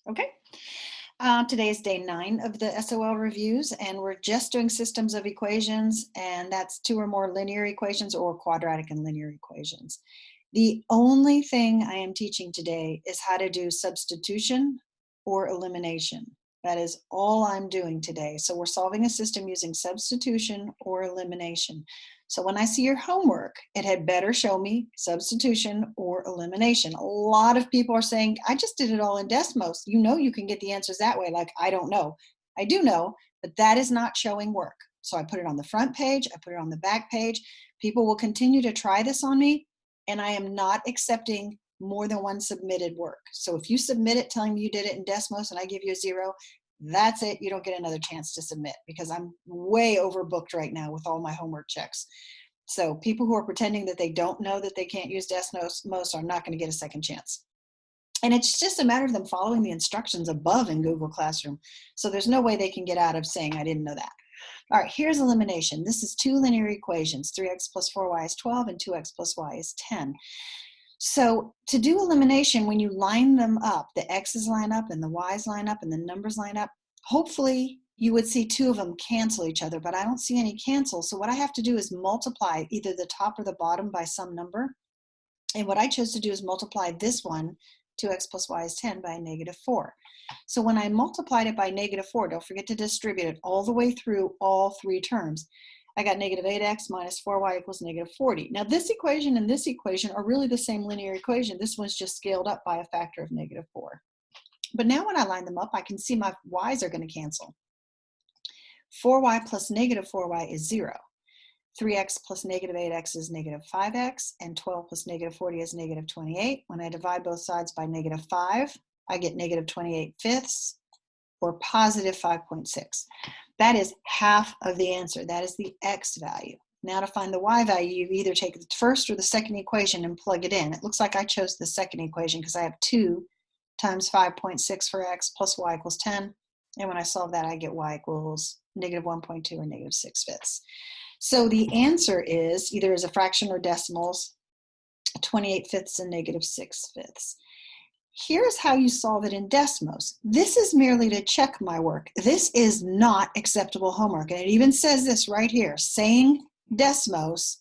Okay. Today is day 9 of the SOL reviews, and we're just doing systems of equations, and that's 2 or more linear equations or quadratic and linear equations. The only thing I am teaching today is how to do substitution or elimination. That is all I'm doing today. So we're solving a system using substitution or elimination. So when I see your homework, it had better show me substitution or elimination. A lot of people are saying, I just did it all in Desmos. You know you can get the answers that way. Like, I don't know. I do know, but that is not showing work. So I put it on the front page. I put it on the back page. People will continue to try this on me, and I am not accepting more than one submitted work. So if you submit it telling me you did it in Desmos and I give you a 0, that's it. You don't get another chance to submit because I'm way overbooked right now with all my homework checks. So people who are pretending that they don't know that they can't use Desmos are not going to get a second chance. And it's just a matter of them following the instructions above in Google Classroom. So there's no way they can get out of saying, I didn't know that. All right, here's elimination. This is 2 linear equations. 3x plus 4y is 12 and 2x plus y is 10. So to do elimination, when you line them up, the x's line up and the y's line up and the numbers line up, hopefully you would see 2 of them cancel each other, but I don't see any cancel. So what I have to do is multiply either the top or the bottom by some number. And what I chose to do is multiply this one, 2x plus y is 10, by -4. So when I multiplied it by -4, don't forget to distribute it all the way through all 3 terms. I got -8x minus 4y equals -40. Now this equation and this equation are really the same linear equation. This one's just scaled up by a factor of -4. But now when I line them up, I can see my y's are going to cancel. 4y plus -4y is 0. 3x plus -8x is -5x, and 12 plus -40 is -28. When I divide both sides by -5, I get -28/5, or positive 5.6. That is half of the answer. That is the x value. Now to find the y value, you either take the first or the second equation and plug it in. It looks like I chose the second equation because I have 2 times 5.6 for x plus y equals 10. And when I solve that, I get y equals -1.2 or -6/5. So the answer is either as a fraction or decimals, 28/5 and -6/5. Here's how you solve it in Desmos. This is merely to check my work. This is not acceptable homework. And it even says this right here, saying Desmos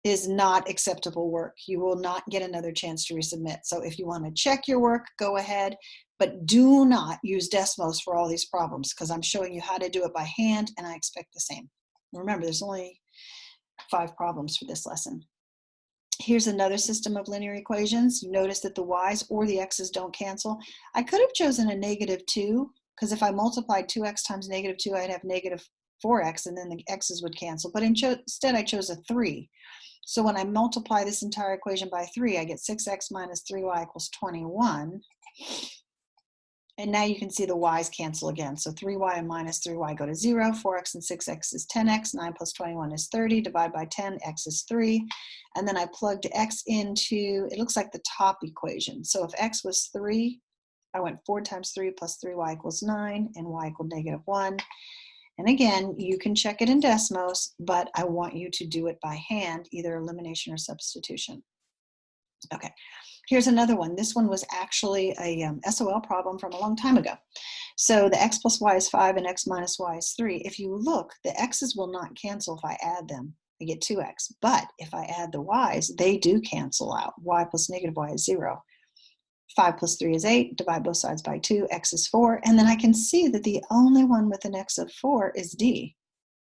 is not acceptable work. You will not get another chance to resubmit. So if you want to check your work, go ahead, but do not use Desmos for all these problems because I'm showing you how to do it by hand and I expect the same. Remember, there's only 5 problems for this lesson. Here's another system of linear equations. You notice that the y's or the x's don't cancel. I could have chosen a -2 because if I multiplied 2x times -2, I'd have -4x and then the x's would cancel. But instead, I chose a 3. So when I multiply this entire equation by 3, I get 6x minus 3y equals 21. And now you can see the y's cancel again. So 3y and minus 3y go to 0. 4x and 6x is 10x. 9 plus 21 is 30. Divide by 10, x is 3. And then I plugged x into, it looks like the top equation. So if x was 3, I went 4 times 3 plus 3y equals 9, and y equaled -1. And again, you can check it in Desmos, but I want you to do it by hand, either elimination or substitution. Okay. Here's another one. This one was actually a SOL problem from a long time ago. So the x plus y is 5 and x minus y is 3. If you look, the x's will not cancel if I add them. I get 2x. But if I add the y's, they do cancel out. Y plus -y is 0. 5 plus 3 is 8. Divide both sides by 2. X is 4. And then I can see that the only one with an x of 4 is D.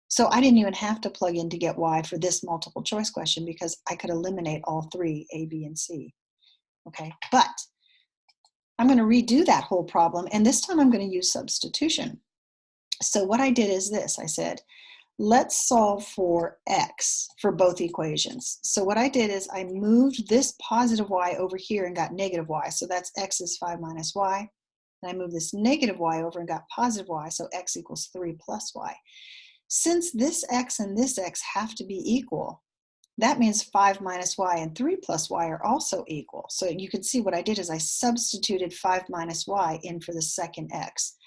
So I didn't even have to plug in to get y for this multiple choice question because I could eliminate all 3, A, B, and C. Okay, but I'm going to redo that whole problem, and this time I'm going to use substitution. So what I did is this. I said, let's solve for x for both equations. So what I did is I moved this positive y over here and got negative y. So that's x is 5 minus y. And I moved this negative y over and got positive y. So x equals 3 plus y. Since this x and this x have to be equal, that means 5 minus y and 3 plus y are also equal. So you can see what I did is I substituted 5 minus y in for the second x.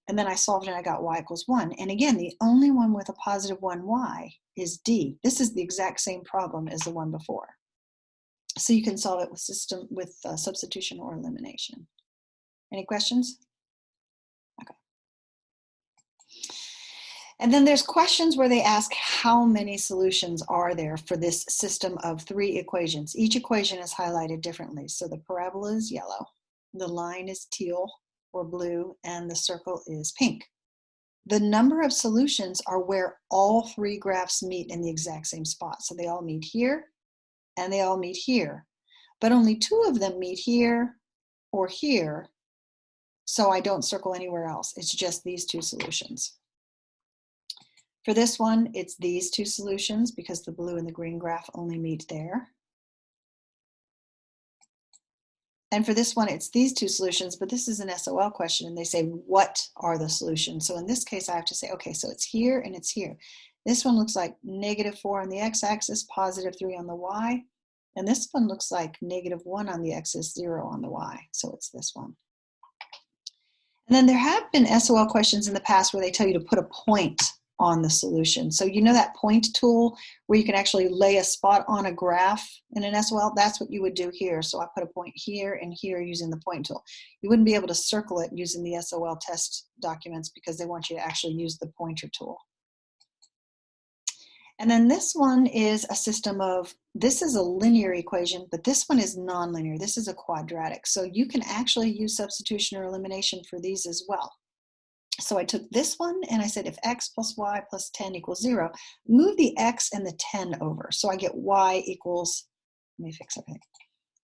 And then I solved and I got y equals 1. And again, the only one with a positive 1y is D. This is the exact same problem as the one before. So you can solve it with substitution or elimination. Any questions? Okay. And then there's questions where they ask how many solutions are there for this system of 3 equations. Each equation is highlighted differently. So the parabola is yellow, the line is teal or blue, and the circle is pink. The number of solutions are where all 3 graphs meet in the exact same spot. So they all meet here and they all meet here, but only 2 of them meet here or here. So I don't circle anywhere else. It's just these 2 solutions. For this one, it's these 2 solutions because the blue and the green graph only meet there. And for this one, it's these 2 solutions, but this is an SOL question and they say, what are the solutions? So in this case, I have to say, okay, so it's here and it's here. This one looks like -4 on the x-axis, +3 on the y. And this one looks like -1 on the x-axis, 0 on the y. So it's this one. And then there have been SOL questions in the past where they tell you to put a point on the solution. So you know that point tool where you can actually lay a spot on a graph in an SOL? That's what you would do here. So I put a point here and here using the point tool. You wouldn't be able to circle it using the SOL test documents because they want you to actually use the pointer tool. And then this one is a system of, this is a linear equation, but this one is nonlinear. This is a quadratic. So you can actually use substitution or elimination for these as well. So I took this one and I said if x plus y plus 10 equals 0, move the x and the 10 over. So I get y equals, let me fix everything,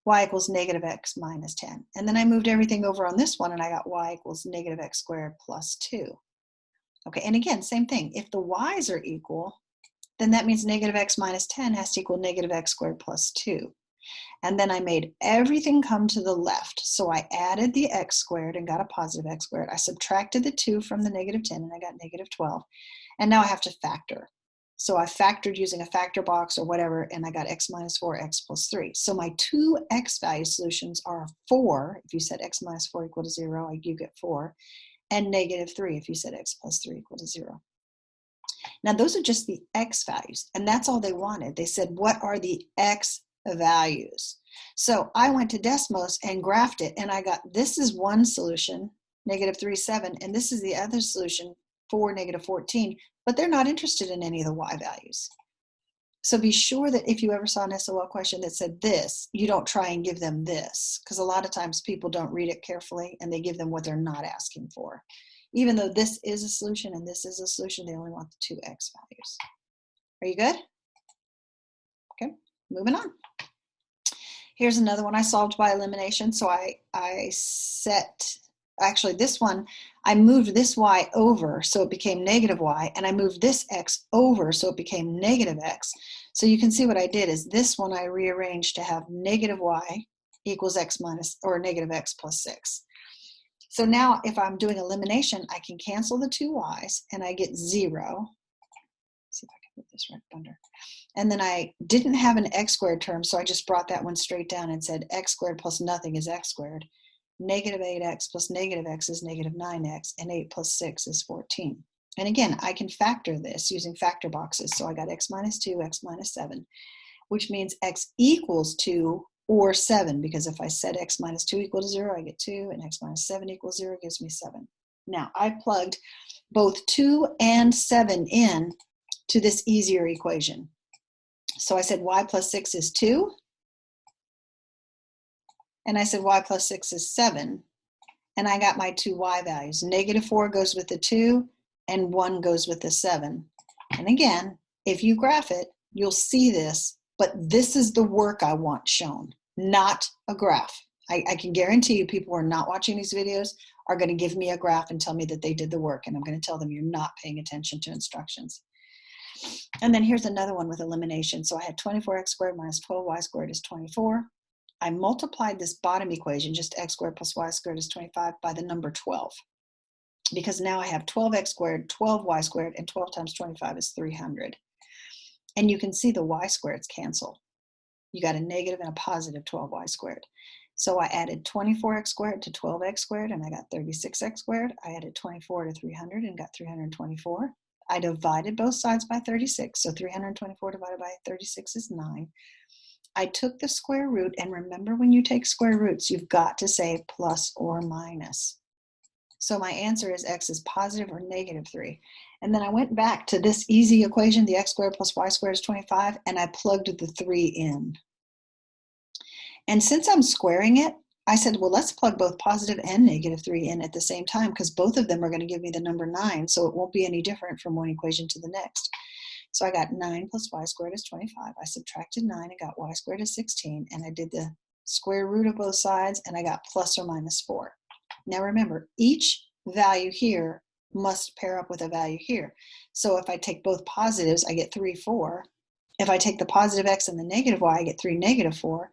y equals -x minus 10. And then I moved everything over on this one and I got y equals -x squared plus 2. Okay, and again, same thing. If the y's are equal, then that means -x minus 10 has to equal -x squared plus 2. And then I made everything come to the left. So I added the x squared and got a positive x squared. I subtracted the 2 from the -10 and I got -12. And now I have to factor. So I factored using a factor box or whatever, and I got x minus 4, x plus 3. So my 2 x value solutions are 4. If you said x minus 4 equal to 0, you get 4. And -3 if you said x plus 3 equal to 0. Now those are just the x values, and that's all they wanted. They said, what are the x values? So I went to Desmos and graphed it, and I got, this is one solution, -3, 7, and this is the other solution, 4, -14, but they're not interested in any of the y values. So be sure that if you ever saw an SOL question that said this, you don't try and give them this, because a lot of times people don't read it carefully and they give them what they're not asking for. Even though this is a solution and this is a solution, they only want the 2 x values. Are you good? Okay, moving on. Here's another one I solved by elimination. So I set, actually this one, I moved this y over so it became -y, and I moved this x over so it became -x. So you can see what I did is this one I rearranged to have -y equals x minus, or -x plus 6. So now if I'm doing elimination, I can cancel the 2 y's and I get 0. Let's see if I can put this right under. And then I didn't have an x squared term, so I just brought that one straight down and said x squared plus nothing is x squared. -8x plus -x is -9x, and 8 plus 6 is 14. And again, I can factor this using factor boxes. So I got x minus 2, x minus 7, which means x equals 2 or 7, because if I said x minus 2 equal to 0, I get 2, and x minus 7 equals 0 gives me 7. Now, I plugged both 2 and 7 in to this easier equation. So I said y plus 6 is 2, and I said y plus 6 is 7, and I got my 2 y values. -4 goes with the 2, and 1 goes with the 7. And again, if you graph it, you'll see this, but this is the work I want shown, not a graph. I can guarantee you people who are not watching these videos are going to give me a graph and tell me that they did the work, and I'm going to tell them you're not paying attention to instructions. And then here's another one with elimination. So I had 24x squared minus 12y squared is 24. I multiplied this bottom equation, just x squared plus y squared is 25, by the number 12. Because now I have 12x squared, 12y squared, and 12 times 25 is 300. And you can see the y squareds cancel. You got a negative and a positive 12y squared. So I added 24x squared to 12x squared, and I got 36x squared. I added 24 to 300 and got 324. I divided both sides by 36, so 324 divided by 36 is 9. I took the square root, and remember when you take square roots, you've got to say plus or minus. So my answer is x is positive or negative 3. And then I went back to this easy equation, the x squared plus y squared is 25, and I plugged the 3 in. And since I'm squaring it, I said, well, let's plug both positive and negative 3 in at the same time, because both of them are going to give me the number 9, so it won't be any different from one equation to the next. So I got 9 plus y squared is 25. I subtracted 9 and got y squared is 16, and I did the square root of both sides, and I got plus or minus 4. Now remember, each value here must pair up with a value here. So if I take both positives, I get 3, 4. If I take the positive x and the negative y, I get 3, negative 4.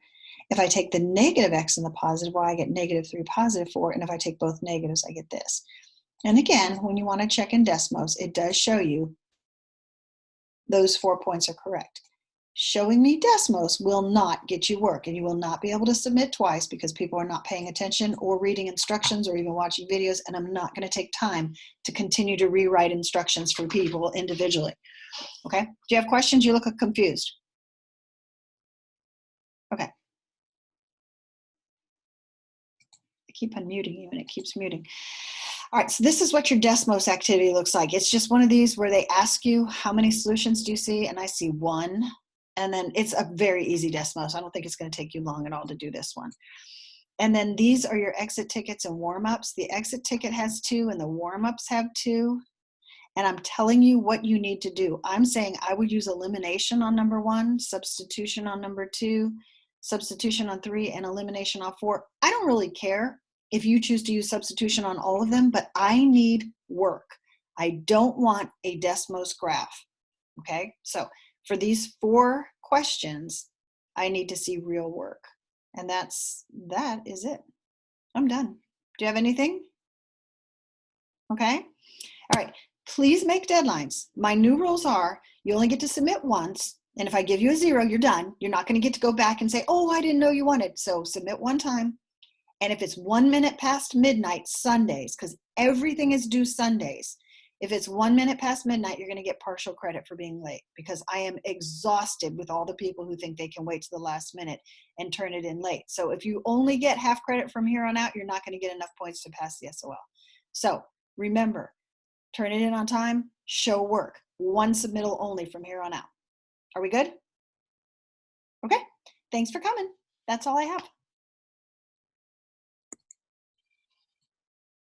If I take the negative x and the positive y, I get negative 3, positive 4. And if I take both negatives, I get this. And again, when you want to check in Desmos, it does show you those 4 points are correct. Showing me Desmos will not get you work, and you will not be able to submit twice because people are not paying attention or reading instructions or even watching videos, and I'm not going to take time to continue to rewrite instructions for people individually. Okay? Do you have questions? You look confused. Okay. I keep unmuting you and it keeps muting. All right, so this is what your Desmos activity looks like. It's just one of these where they ask you how many solutions do you see, and I see 1. And then it's a very easy Desmos. I don't think it's going to take you long at all to do this one. And then these are your exit tickets and warm-ups. The exit ticket has 2 and the warm-ups have 2. And I'm telling you what you need to do. I'm saying I would use elimination on number 1, substitution on number 2, substitution on 3, and elimination on 4. I don't really care if you choose to use substitution on all of them, but I need work. I don't want a Desmos graph. Okay, so for these 4 questions, I need to see real work. And that is it. I'm done. Do you have anything? Okay. All right. Please make deadlines. My new rules are you only get to submit once. And if I give you a 0, you're done. You're not going to get to go back and say, oh, I didn't know you wanted. So submit one time. And if it's 1 minute past midnight, Sundays, because everything is due Sundays. If it's 1 minute past midnight, you're going to get partial credit for being late, because I am exhausted with all the people who think they can wait to the last minute and turn it in late. So if you only get half credit from here on out, you're not going to get enough points to pass the SOL. So remember, turn it in on time, show work. 1 submittal only from here on out. Are we good? Okay. Thanks for coming. That's all I have.